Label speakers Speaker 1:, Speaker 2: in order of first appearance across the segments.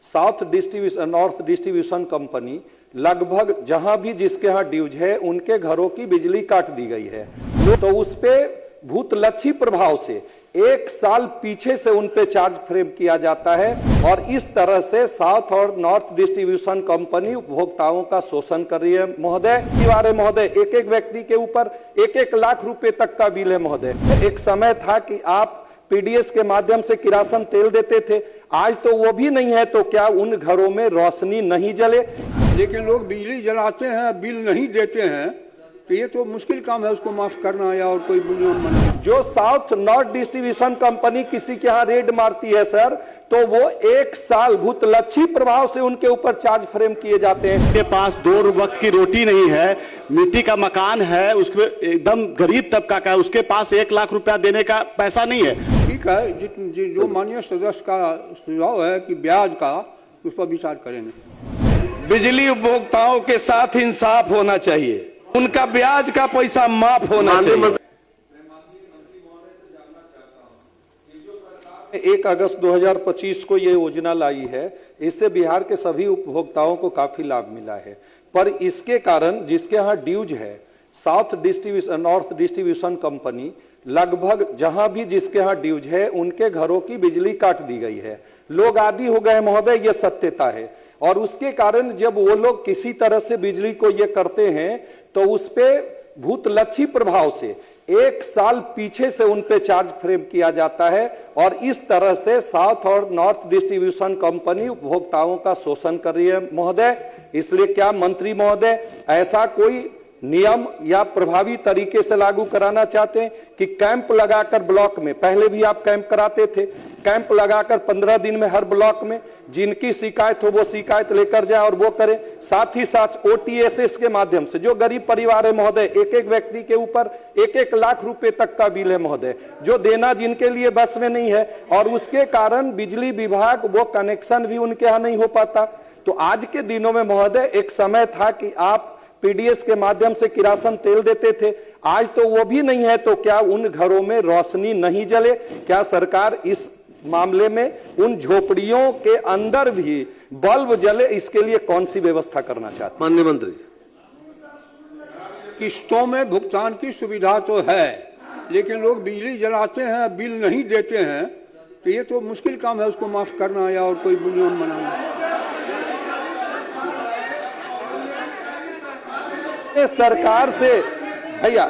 Speaker 1: South distribution north distribution company लगभग जहां भी जिसके यहाँ ड्यूज है उनके घरों की बिजली काट दी गई है। तो उस पे भूतलक्षी प्रभाव से 1 साल पीछे से उन पे चार्ज फ्रेम किया जाता है और इस तरह से साउथ और नॉर्थ डिस्ट्रीब्यूशन कंपनी उपभोक्ताओं का शोषण कर रही है महोदय। महोदय एक एक व्यक्ति के ऊपर 1-1 लाख रुपए तक का बिल है महोदय। एक समय था कि आप पीडीएस के माध्यम से किरासन तेल देते थे, आज तो वो भी नहीं है। तो क्या उन घरों में रोशनी नहीं जले?
Speaker 2: लेकिन लोग बिजली जलाते हैं, बिल नहीं देते हैं, तो ये तो मुश्किल काम है उसको माफ करना या और कोई
Speaker 1: जो साउथ नॉर्थ डिस्ट्रीब्यूशन कंपनी किसी के यहाँ रेड मारती है सर, तो वो 1 साल भूतलक्षी प्रभाव से उनके ऊपर चार्ज फ्रेम किए जाते हैं।
Speaker 3: के पास 2 वक्त की रोटी नहीं है, मिट्टी का मकान है, उसके एकदम गरीब तबका का है, उसके पास 1 लाख रुपया देने का पैसा नहीं है।
Speaker 2: ठीक है, जो माननीय सदस्य का सुझाव है कि ब्याज का, उस पर विचार करेंगे।
Speaker 4: बिजली उपभोक्ताओं के साथ इंसाफ होना चाहिए, उनका ब्याज का पैसा माफ होना चाहिए।
Speaker 1: 1 अगस्त 2025 को ये योजना लाई है, इससे बिहार के सभी उपभोक्ताओं को काफी लाभ मिला है। पर इसके कारण जिसके यहाँ ड्यूज है, south distribution north distribution company लगभग जहां भी जिसके यहाँ ड्यूज है उनके घरों की बिजली काट दी गई है। लोग आदी हो गए महोदय, ये सत्यता है। और उसके कारण जब वो लोग किसी तरह से बिजली को ये करते हैं तो उस पे भूतलक्षी प्रभाव से 1 साल पीछे से उन पे चार्ज फ्रेम किया जाता है और इस तरह से साउथ और नॉर्थ डिस्ट्रीब्यूशन कंपनी उपभोक्ताओं का शोषण कर रही है महोदय। इसलिए क्या मंत्री महोदय ऐसा कोई नियम या प्रभावी तरीके से लागू कराना चाहते हैं कि कैंप लगाकर ब्लॉक में, पहले भी आप कैंप कराते थे, कैंप लगाकर 15 दिन में हर ब्लॉक में जिनकी शिकायत हो वो शिकायत लेकर जाए और वो करें। साथ ही साथ ओटीएसएस के माध्यम से जो गरीब परिवार है महोदय, एक एक व्यक्ति के ऊपर 1-1 लाख रुपए तक का बिल है महोदय, जो देना जिनके लिए बस में नहीं है और उसके कारण बिजली विभाग वो कनेक्शन भी उनके यहाँ नहीं हो पाता। तो आज के दिनों में महोदय एक समय था कि आप पीडीएस के माध्यम से किरासन तेल देते थे, आज तो वो भी नहीं है। तो क्या उन घरों में रोशनी नहीं जले? क्या सरकार इस मामले में उन झोपड़ियों के अंदर भी बल्ब जले, इसके लिए कौन सी व्यवस्था करना चाहते?
Speaker 4: माननीय मंत्री,
Speaker 2: किस्तों में भुगतान की सुविधा तो है, लेकिन लोग बिजली जलाते हैं, बिल नहीं देते हैं, तो ये तो मुश्किल काम है उसको माफ करना या और कोई बुनियाद बनाना।
Speaker 1: सरकार से भैया,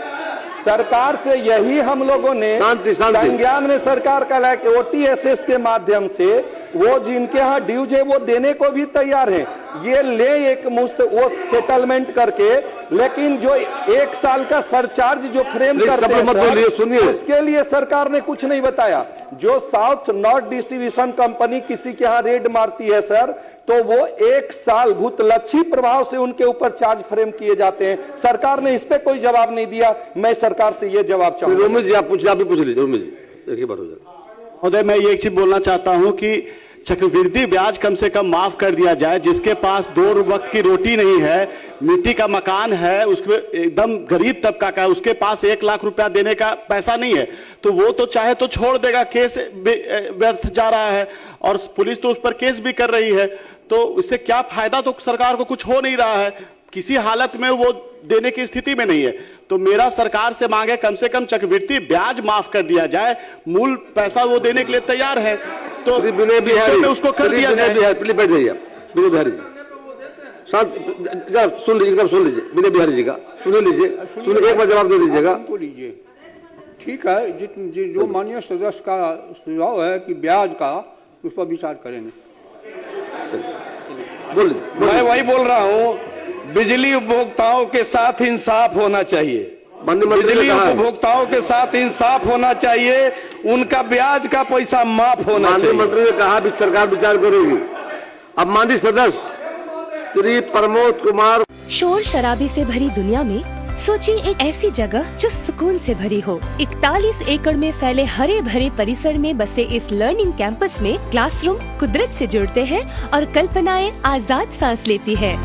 Speaker 1: सरकार से यही हम लोगों ने संज्ञान में सरकार का लाया कि ओटीएसएस के माध्यम से वो जिनके यहाँ ड्यूज है वो देने को भी तैयार है, ये ले एक मुश्त वो सेटलमेंट करके, लेकिन जो 1 साल का सरचार्ज जो फ्रेम करते हैं उसके लिए सरकार ने कुछ नहीं बताया। जो साउथ नॉर्थ डिस्ट्रीब्यूशन कंपनी किसी के यहाँ रेड मारती है सर, तो वो 1 साल भूतलक्षी प्रभाव से उनके ऊपर चार्ज फ्रेम किए जाते हैं। सरकार ने इस पे कोई जवाब नहीं दिया। मैं सरकार से ये जवाब चाहूंगा।
Speaker 4: रोमी जी आप भी पूछ लीजिए। रोमी जी एक ही बात हो जाए।
Speaker 3: महोदय मैं ये एक चीज बोलना चाहता हूं कि चक्रवृद्धि ब्याज कम से कम माफ कर दिया जाए। जिसके पास 2 वक्त की रोटी नहीं है, मिट्टी का मकान है, उसके एकदम गरीब तबका का है, उसके पास 1 लाख रुपया देने का पैसा नहीं है, तो वो तो चाहे तो छोड़ देगा, केस व्यर्थ जा रहा है और पुलिस तो उस पर केस भी कर रही है, तो इससे क्या फायदा? तो सरकार को कुछ हो नहीं रहा है, किसी हालत में वो देने की स्थिति में नहीं है। तो मेरा सरकार से मांग है कम से कम चक्रवृद्धि ब्याज माफ कर दिया जाए, मूल पैसा वो देने के लिए तैयार है तो
Speaker 4: विनय बिहारी
Speaker 3: उसको कर दिया जाए।
Speaker 4: प्लीज बैठ जाइए विनय बिहारी जी, शांत सुन लीजिए विनय बिहारी जी का सुन लीजिए, एक बार जवाब दे दीजिएगा।
Speaker 2: ठीक है, जो माननीय सदस्य का सुझाव है कि ब्याज का, उस पर विचार करेंगे।
Speaker 4: मैं वही बोल रहा हूँ, बिजली उपभोक्ताओं के साथ इंसाफ होना चाहिए, बिजली उपभोक्ताओं के साथ इंसाफ होना चाहिए, उनका ब्याज का पैसा माफ होना चाहिए।
Speaker 5: मंत्री ने कहा भी सरकार विचार करेगी। अब माननीय सदस्य श्री प्रमोद कुमार।
Speaker 6: शोर शराबे से भरी दुनिया में सोचिए एक ऐसी जगह जो सुकून से भरी हो। 41 एकड़ में फैले हरे भरे परिसर में बसे इस लर्निंग कैंपस में क्लासरूम कुदरत से जुड़ते हैं और कल्पनाएं आजाद सांस लेती है।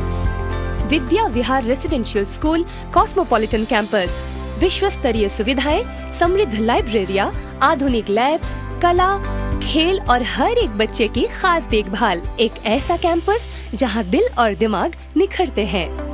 Speaker 6: Vidya Vihar residential school cosmopolitan campus, विश्व स्तरीय सुविधाएं, समृद्ध लाइब्रेरिया, आधुनिक लैब्स, कला, खेल और हर एक बच्चे की खास देखभाल। एक ऐसा कैंपस जहां दिल और दिमाग निखरते हैं।